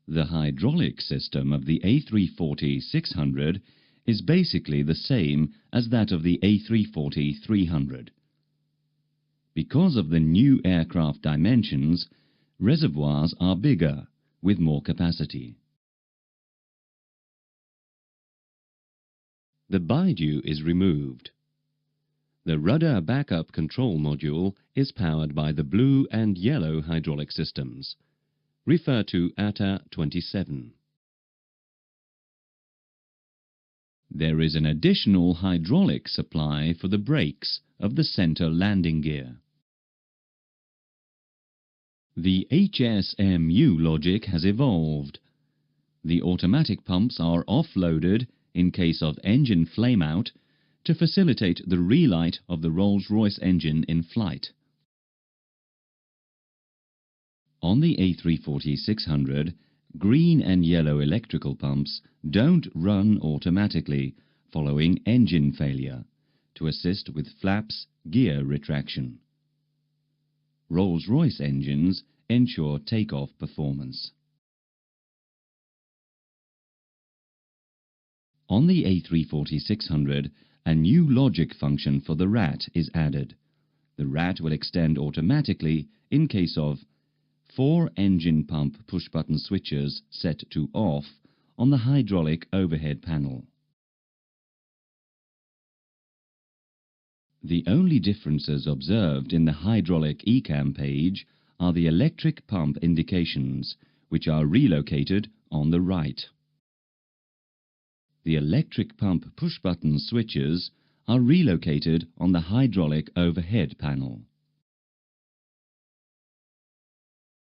The hydraulic system of the A340 600 is basically the same as that of the A340 300. Because of the new aircraft dimensions, reservoirs are bigger, with more capacity. The bidue is removed. The rudder backup control module is powered by the blue and yellow hydraulic systems. Refer to A327. There is an additional hydraulic supply for the brakes of the center landing gear. The HSMU logic has evolved. The automatic pumps are offloaded in case of engine flameout to facilitate the relight of the Rolls-Royce engine in flight. On the A340 600, green and yellow electrical pumps don't run automatically following engine failure to assist with flaps gear retraction. Rolls-Royce engines ensure takeoff performance. On the A340 600, a new logic function for the RAT is added. The RAT will extend automatically in case of 4 engine pump push-button switches set to off on the hydraulic overhead panel. The only differences observed in the hydraulic ECAM page are the electric pump indications, which are relocated on the right. The electric pump push-button switches are relocated on the hydraulic overhead panel.